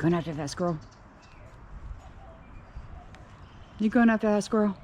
going after that squirrel? You going after that squirrel?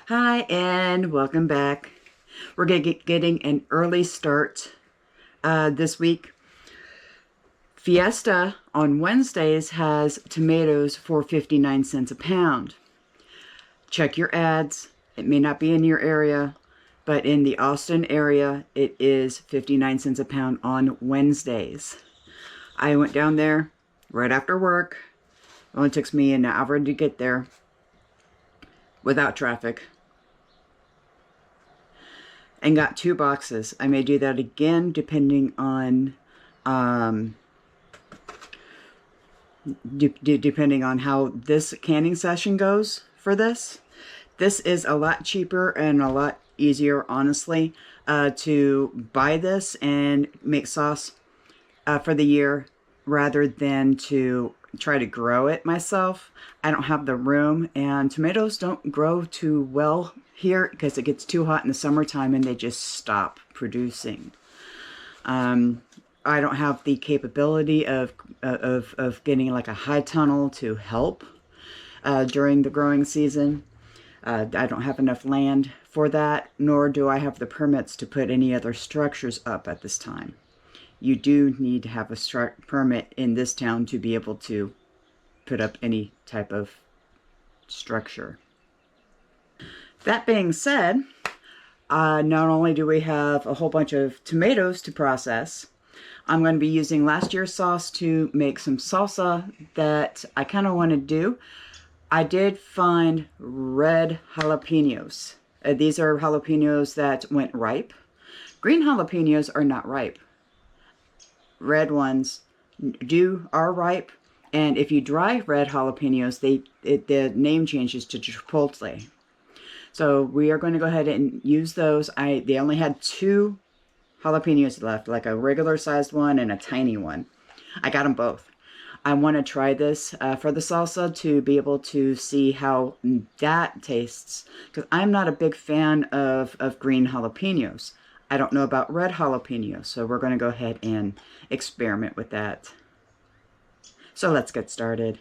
Hi, and welcome back. We're getting an early start this week. Fiesta on Wednesdays has tomatoes for 59 cents a pound. Check your ads. It may not be in your area, but in the Austin area, it is 59 cents a pound on Wednesdays. I went down there right after work. It only took me an hour to get there without traffic. And got 2 boxes. I may do that again depending on depending on how this canning session goes for this. This is a lot cheaper and a lot easier, honestly, to buy this and make sauce for the year rather than to try to grow it myself. I don't have the room, and tomatoes don't grow too well here because it gets too hot in the summertime and they just stop producing. I don't have the capability of getting like a high tunnel to help during the growing season. I don't have enough land for that, nor do I have the permits to put any other structures up at this time. You do need to have a permit in this town to be able to put up any type of structure. That being said, not only do we have a whole bunch of tomatoes to process, I'm going to be using last year's sauce to make some salsa that I kind of want to do. I did find red jalapeños. These are jalapeños that went ripe. Green jalapeños are not ripe. Red ones are ripe, and if you dry red jalapeños, the name changes to chipotle. So we are going to go ahead and use those. They only had 2 jalapenos left, like a regular sized one and a tiny one. I got them both. I want to try this for the salsa to be able to see how that tastes, because I'm not a big fan of green jalapenos. I don't know about red jalapenos, so we're going to go ahead and experiment with that. So let's get started.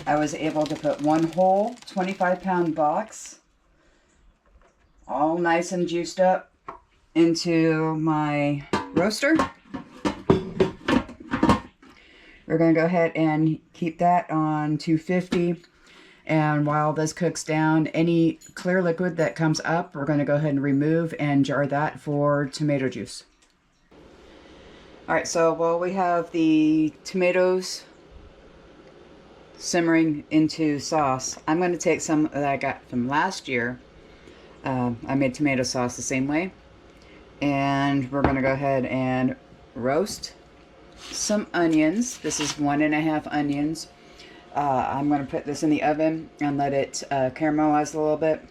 I was able to put one whole 25-pound box, all nice and juiced up, into my roaster. We're going to go ahead and keep that on 250. And while this cooks down, any clear liquid that comes up, we're going to go ahead and remove and jar that for tomato juice. All right, so while we have the tomatoes simmering into sauce, I'm going to take some that I got from last year. I made tomato sauce the same way, and we're going to go ahead and roast some onions. This is 1.5 onions. I'm going to put this in the oven and let it caramelize a little bit.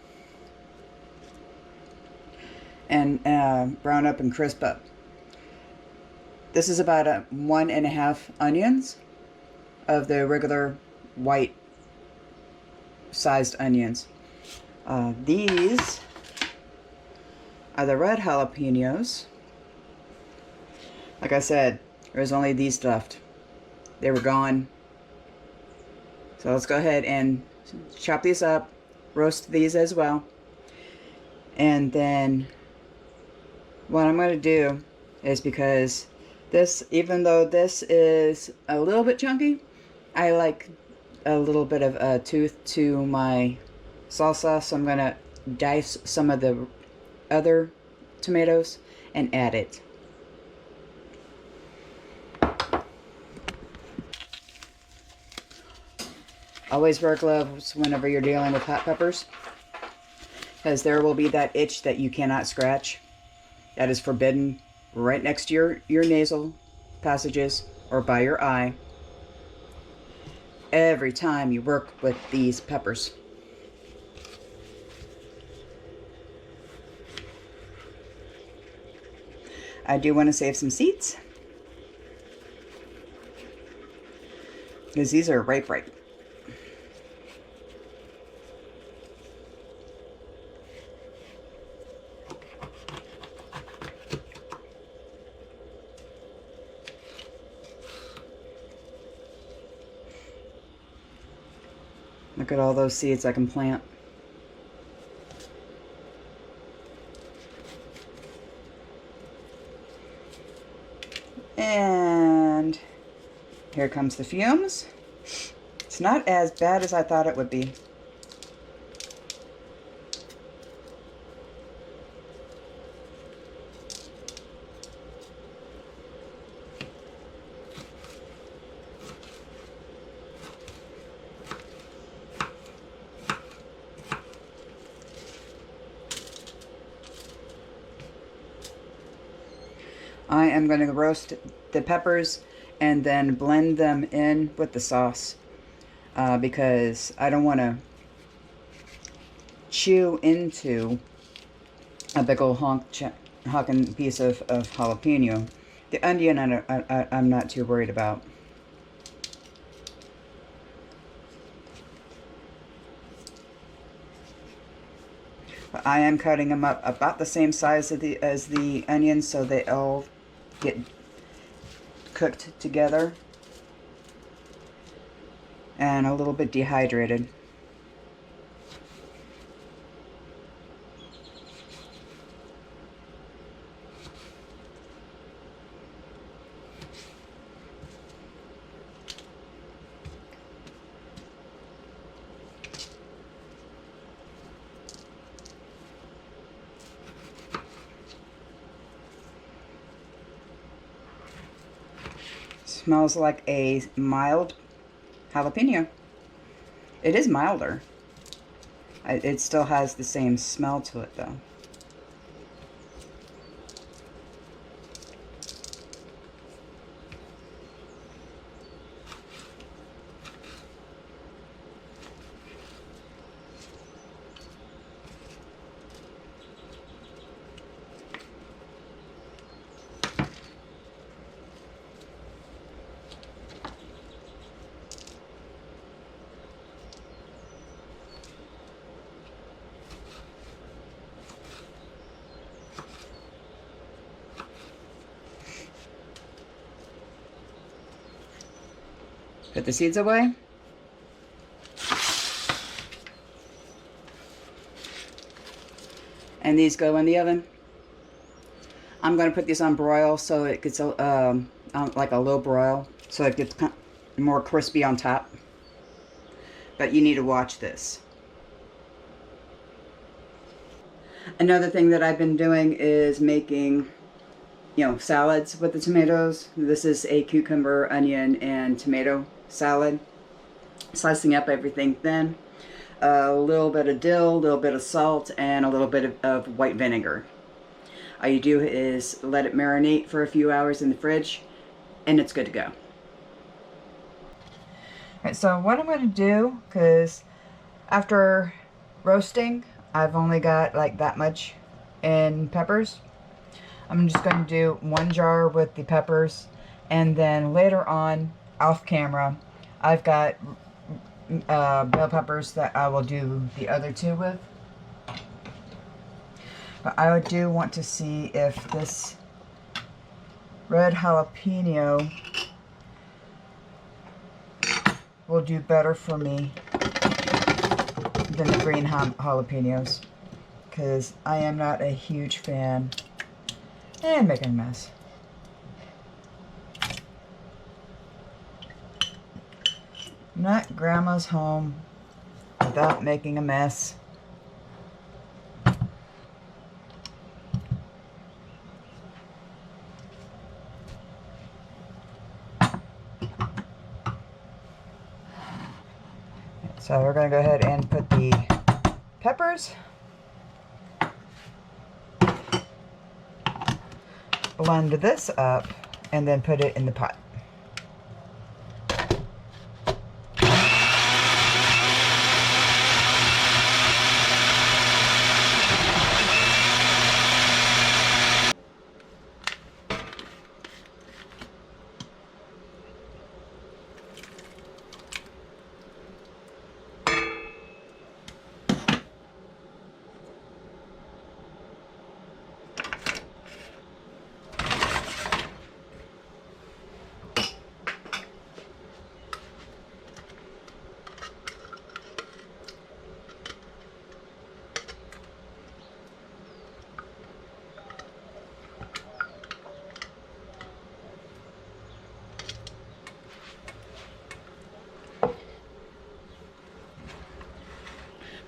and brown up and crisp up. This is about 1.5 onions of the regular white sized onions. These are the red jalapenos. Like I said, there's only these left. They were gone. So let's go ahead and chop these up, roast these as well. And then what I'm going to do is, because this, even though this is a little bit chunky, I like a little bit of a tooth to my salsa, so I'm going to dice some of the other tomatoes and add it. Always wear gloves whenever you're dealing with hot peppers, because there will be that itch that you cannot scratch. That is forbidden right next to your nasal passages or by your eye every time you work with these peppers. I do want to save some seeds, because these are ripe. Look at all those seeds I can plant. And here comes the fumes. It's not as bad as I thought it would be. I am going to roast the peppers and then blend them in with the sauce, because I don't want to chew into a big old honking piece of jalapeno. The onion I'm not too worried about. But I am cutting them up about the same size as the onions, so they all get cooked together and a little bit dehydrated. Smells like a mild jalapeno. It is milder. It still has the same smell to it though. Put the seeds away. And these go in the oven. I'm going to put these on broil so it gets like a low broil, so it gets more crispy on top. But you need to watch this. Another thing that I've been doing is making, salads with the tomatoes. This is a cucumber, onion, and tomato salad. Slicing up everything thin. A little bit of dill, a little bit of salt, and a little bit of white vinegar. All you do is let it marinate for a few hours in the fridge, and it's good to go. Alright, so what I'm going to do, because after roasting, I've only got like that much in peppers. I'm just going to do 1 jar with the peppers, and then later on, off camera, I've got bell peppers that I will do the other 2 with. But I do want to see if this red jalapeno will do better for me than the green jalapenos, because I am not a huge fan. And making a mess. Not grandma's home without making a mess. So we're going to go ahead and put the peppers, blend this up, and then put it in the pot.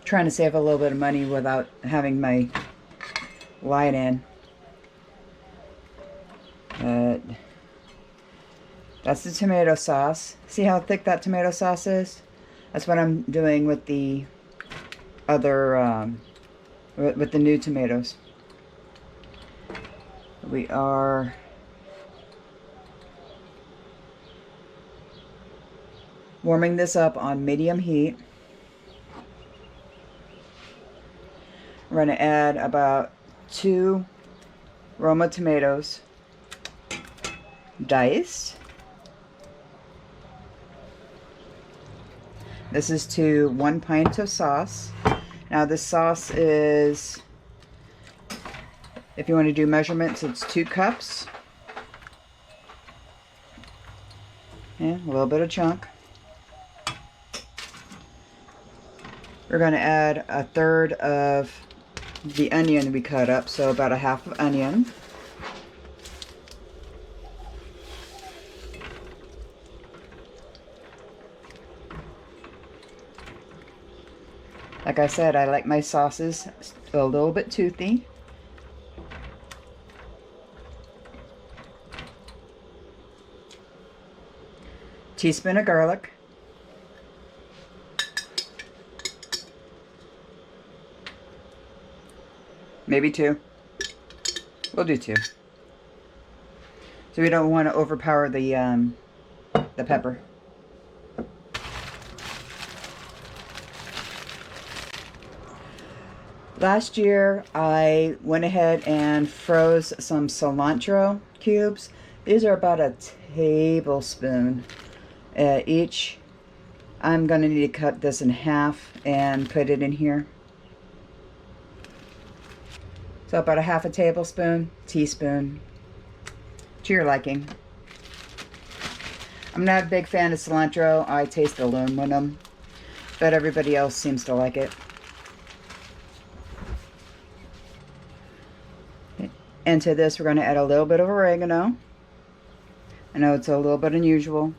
Trying to save a little bit of money without having my light in. That's the tomato sauce. See how thick that tomato sauce is? That's what I'm doing with the other, with the new tomatoes. We are warming this up on medium heat. We're going to add about 2 Roma tomatoes, diced. This is to 1 pint of sauce. Now this sauce is, if you want to do measurements, it's 2 cups. And a little bit of chunk. We're going to add 1/3 of the onion we cut up, so about 1/2 of onion. Like I said, I like my sauces a little bit toothy. Teaspoon of garlic. Maybe 2. We'll do 2. So we don't want to overpower the pepper. Last year, I went ahead and froze some cilantro cubes. These are about a tablespoon each. I'm going to need to cut this in half and put it in here. So about 1/2 tablespoon, teaspoon, to your liking. I'm not a big fan of cilantro. I taste aluminum, but everybody else seems to like it. And to this, we're going to add a little bit of oregano. I know it's a little bit unusual,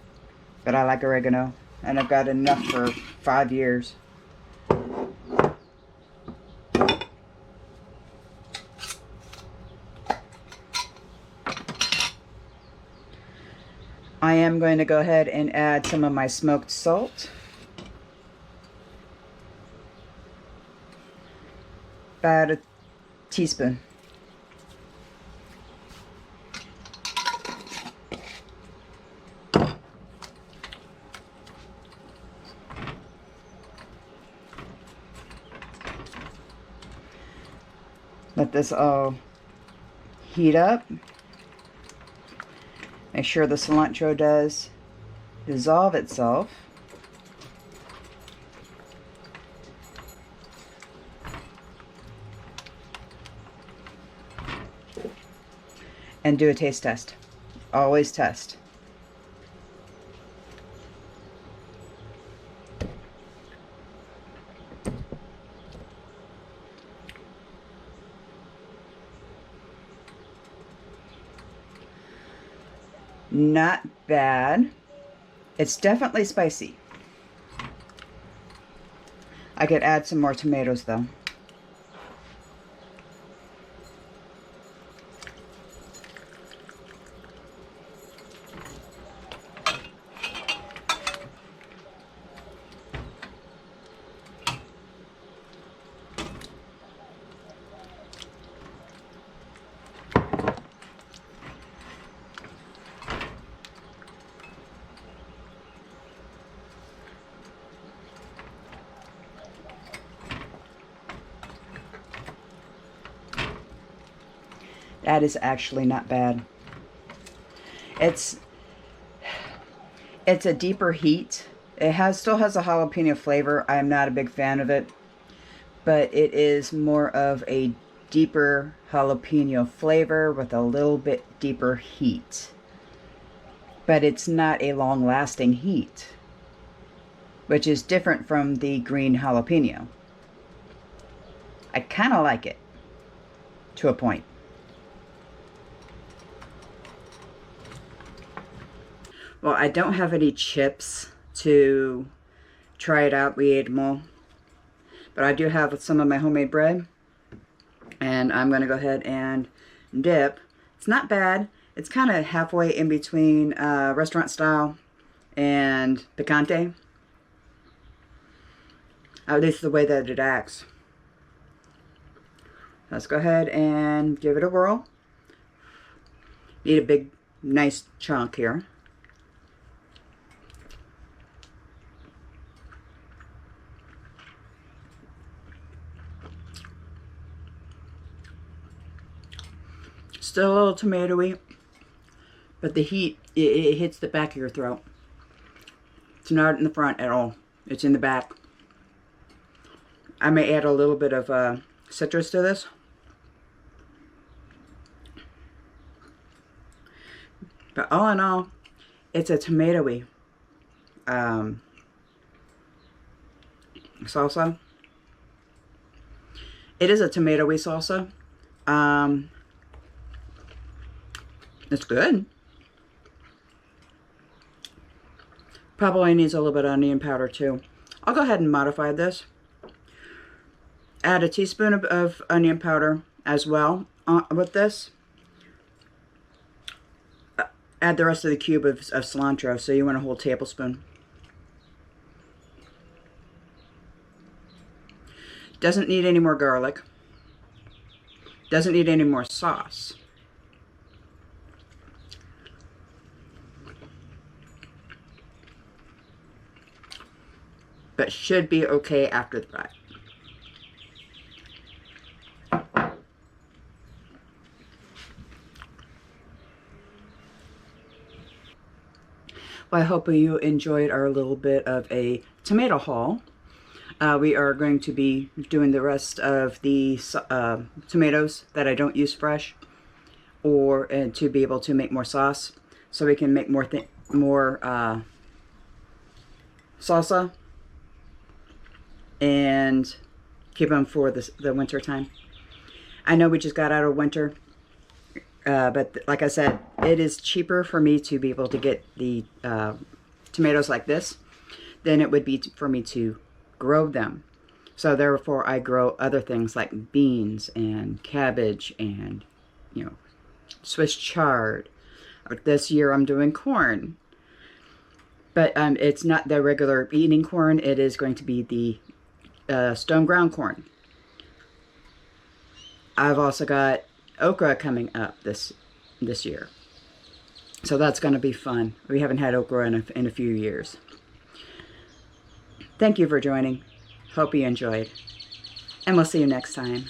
but I like oregano, and I've got enough for 5 years. I am going to go ahead and add some of my smoked salt. About a teaspoon. Let this all heat up. Make sure the cilantro does dissolve itself. And do a taste test. Always test. Not bad. It's definitely spicy. I could add some more tomatoes though. That is actually not bad. It's a deeper heat. It still has a jalapeno flavor. I'm not a big fan of it, but it is more of a deeper jalapeno flavor with a little bit deeper heat. But it's not a long-lasting heat, which is different from the green jalapeno. I kind of like it to a point. Well, I don't have any chips to try it out. We ate them all. But I do have some of my homemade bread. And I'm going to go ahead and dip. It's not bad. It's kind of halfway in between restaurant style and picante. At least the way that it acts. Let's go ahead and give it a whirl. Need a big, nice chunk here. Still a little tomatoey, but the heat, it hits the back of your throat. It's not in the front at all. It's in the back. I may add a little bit of citrus to this. But all in all, it's a tomatoey salsa. It is a tomatoey salsa. It's good. Probably needs a little bit of onion powder too. I'll go ahead and modify this. Add a teaspoon of onion powder as well with this. Add the rest of the cube of cilantro, so you want a whole tablespoon. Doesn't need any more garlic. Doesn't need any more sauce. But should be okay after the fact. Well, I hope you enjoyed our little bit of a tomato haul. We are going to be doing the rest of the tomatoes that I don't use fresh, or to be able to make more sauce, so we can make more salsa and keep them for the winter time. I know we just got out of winter, but like I said, it is cheaper for me to be able to get the tomatoes like this than it would be for me to grow them. So therefore I grow other things like beans and cabbage and, you know, Swiss chard. This year I'm doing corn, but it's not the regular eating corn. It is going to be the stone ground corn. I've also got okra coming up this year, so that's going to be fun. We haven't had okra in a few years. Thank you for joining. Hope you enjoyed, and we'll see you next time.